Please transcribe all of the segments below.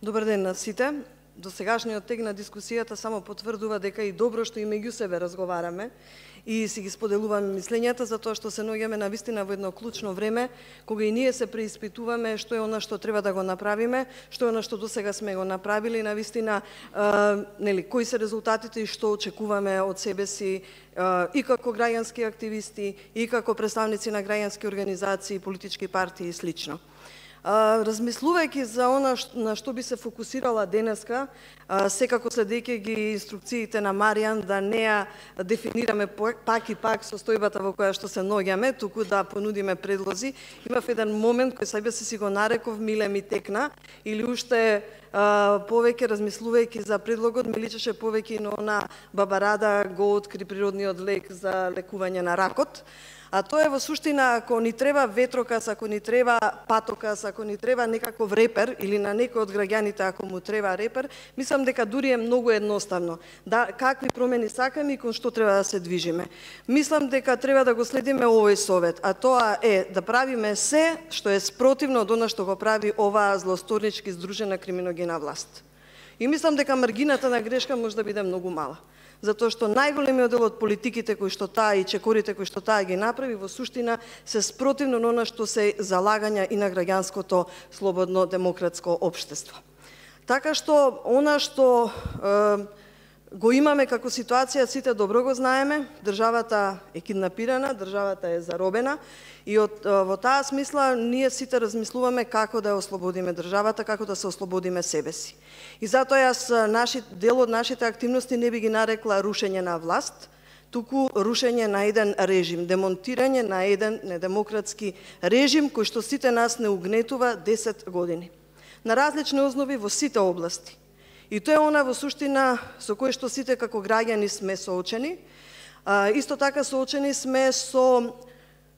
Добар ден на сите. До сегашниот тек на дискусијата само потврдува дека и добро што и меѓу себе разговараме и си ги споделуваме мислењата, затоа што се наоѓаме навистина во едно клучно време, кога и ние се преиспитуваме што е она што треба да го направиме, што е она што досега сме го направили, навистина кои се резултатите и што очекуваме од себе си и како граѓански активисти, и како представници на граѓански организации, политички партии и слично. Размислувајќи за она на што би се фокусирала денеска, секако следејќи ги инструкциите на Маријан да не ја дефинираме пак и пак состојбата во која што се наоѓаме, туку да понудиме предлози, имав еден момент кој себе си го нареков "Миле ми текна", или уште повеќе размислувајќи за предлогот ми личеше повеќе на она Баба Рада го откри природниот лек за лекување на ракот. А тоа е во суштина, ако ни треба ветрокас, ако ни треба патокас, ако ни треба некаков репер, или на некој од граѓаните ако му треба репер, мислам дека дури е многу едноставно. Да, какви промени сакаме и кон што треба да се движиме. Мислам дека треба да го следиме овој совет, а тоа е да правиме се што е спротивно од она што го прави оваа злосторнички здружена криминогена власт. И мислам дека маргината на грешка може да биде многу мала. Затоа што најголемиот дел од политиките кои што таа и чекорите кои што таа ги направи во суштина се спротивно на она што се залагања и на граѓанското слободно демократско општество. Така што она што го имаме како ситуација, сите добро го знаеме, државата е киднапирана, државата е заробена и во таа смисла ние сите размислуваме како да ја ослободиме државата, како да се ослободиме себе си. И затоа јас дел од нашите активности не би ги нарекла рушење на власт, туку рушење на еден режим, демонтирање на еден недемократски режим кој што сите нас не угнетува 10 години. На различни основи во сите области. И тоа е она во суштина со кој што сите како граѓани сме соочени. Исто така соочени сме со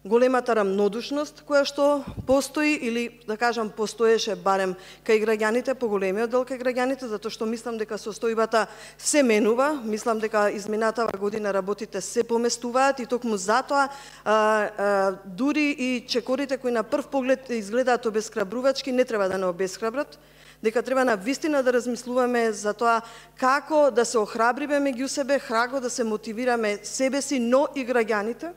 големата рамнодушност која што постои или да кажам постоеше барем кај граѓаните, поголемиот дел кај граѓаните, затоа што мислам дека состојбата се менува, мислам дека изминатава година работите се поместуваат и токму затоа дури и чекорите кои на прв поглед изгледаат обесхрабрувачки не треба да не обесхрабрат, дека треба на вистина да размислуваме за тоа како да се охрабриме меѓу себе, како да се мотивираме себе си, но и граѓаните,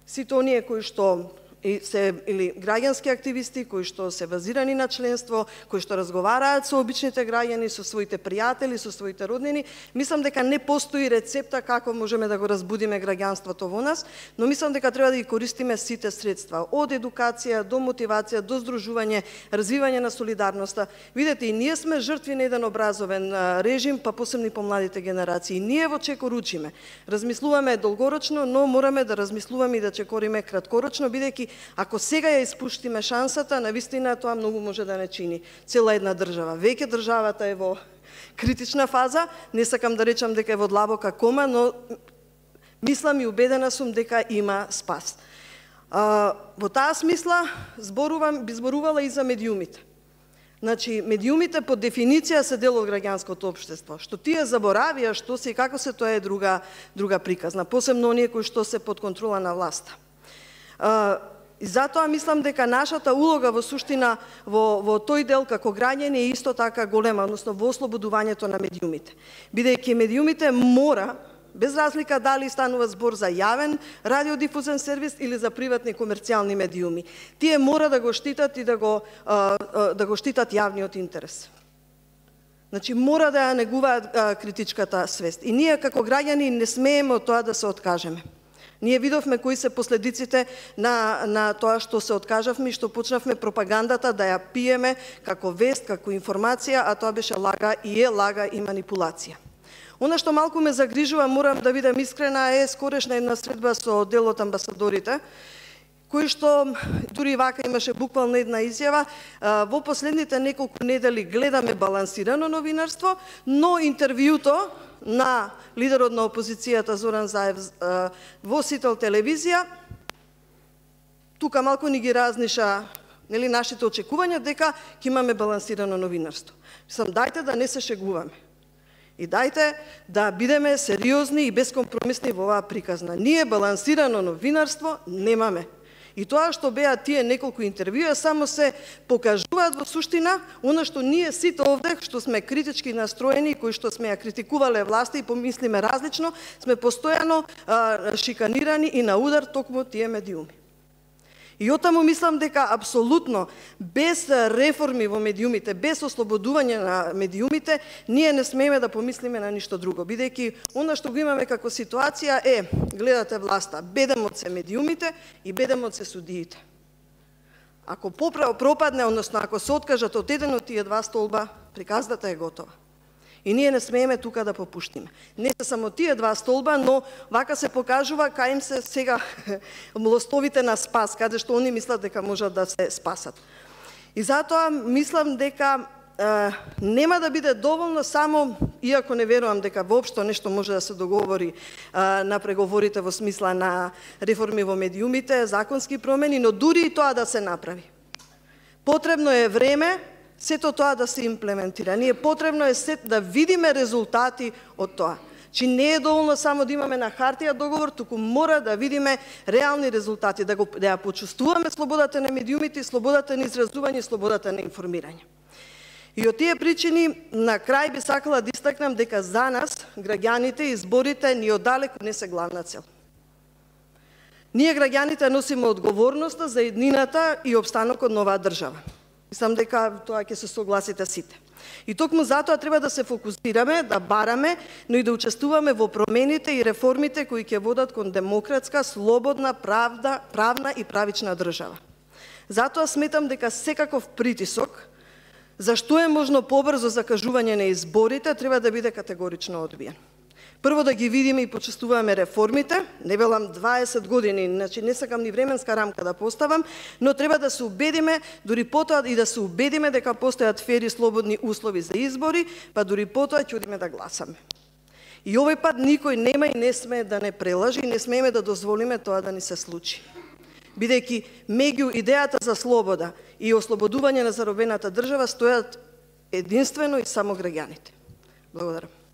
сите оние кои што се или граѓански активисти, кои што се базирани на членство, кои што разговараат со обичните граѓани, со своите пријатели, со своите роднини. Мислам дека не постои рецепта како можеме да го разбудиме граѓанството во нас, но мислам дека треба да ги користиме сите средства, од едукација до мотивација, до здружување, развивање на солидарноста. Видете, и ние сме жртви на еден образовен режим, па посебно и помладите генерации. Ние во чекор учиме. Размислуваме долгорочно, но мораме да размислуваме и да чекориме краткорочно, бидејќи ако сега ја испуштиме шансата, навистина тоа многу може да не чини цела една држава. Веќе државата е во критична фаза, не сакам да речам дека е во длабока кома, но мислам и убедена сум дека има спас. Во таа смисла би зборувала и за медиумите. Значи, медиумите по дефиниција се дел од граѓанското општество. Што тие заборавија, што се и како се, тоа е друга приказна, посебно оние кои што се под контрола на власта. И затоа мислам дека нашата улога во суштина во тој дел како граѓани е исто така голема, односно во ослободувањето на медиумите. Бидејќи медиумите мора, без разлика дали станува збор за јавен радиодифузен сервис или за приватни комерцијални медиуми, тие мора да го штитат и да го штитат јавниот интерес. Значи, мора да ја негуваат критичката свест. И ние како граѓани не смееме од тоа да се откажеме. Ние видовме кои се последиците на тоа што се откажавме и што почнавме пропагандата да ја пиеме како вест, како информација, а тоа беше лага и манипулација. Она што малку ме загрижува, морам да бидам искрена, е скорешна една средба со дел од амбасадорите, кои што дури вака имаше буквално една изјава: во последните неколку недели гледаме балансирано новинарство, но интервјуто на лидерот на опозицијата Зоран Заев во Сител телевизија, тука малку ни ги разниша нашите очекувања дека ќе имаме балансирано новинарство. Мислам, дајте да не се шегуваме. И дајте да бидеме сериозни и безкомпромисни во оваа приказна. Ние балансирано новинарство немаме. И тоа што беа тие неколку интервјуа само се покажуваат во суштина она што ние сите овде што сме критички настроени, кои што сме ја критикувале власта и помислиме различно, сме постојано шиканирани и на удар токму тие медиуми. И оттаму мислам дека апсолутно без реформи во медиумите, без ослободување на медиумите, ние не смееме да помислиме на ништо друго, бидејќи она што го имаме како ситуација е, гледате власта, бедемот се медиумите и бедемот се судиите. Ако пропадне, односно ако се откажат од еден од тие два столба, приказната е готова. И ние не смееме тука да попуштиме. Не се само тие два столба, но вака се покажува кај им се сега мостовите на спас, каде што они мислат дека можат да се спасат. И затоа мислам дека нема да биде доволно само, иако не верувам дека воопшто нешто може да се договори на преговорите во смисла на реформи во медиумите, законски промени, но дури и тоа да се направи. Потребно е време сето тоа да се имплементира. Ние потребно е да видиме резултати од тоа. Чи не е доволно само да имаме на хартија договор, туку мора да видиме реални резултати, да ја почувствуваме слободата на медиумите, слободата на изразување, слободата на информирање. И од тие причини, на крај би сакала да истакнам дека за нас, граѓаните, изборите ни оддалеку не се главна цел. Ние, граѓаните, носиме одговорноста за еднината и обстанокот на оваа држава. Мислам дека тоа ќе се согласите сите. И токму затоа треба да се фокусираме, да бараме, но и да учествуваме во промените и реформите кои ќе водат кон демократска, слободна, правна и правична држава. Затоа сметам дека секаков притисок за што е можно побрзо закажување на изборите треба да биде категорично одбиен. Прво да ги видиме и почувствуваме реформите, не велам 20 години, значи не сакам ни временска рамка да поставам, но треба да се убедиме, дури потоа и да се убедиме дека постојат фери слободни услови за избори, па дури потоа ќе одиме да гласаме. И овој пат никој нема и не смее да не прелажи и не смееме да дозволиме тоа да ни се случи. Бидејќи меѓу идејата за слобода и ослободување на заробената држава стојат единствено и само граѓаните. Благодарам.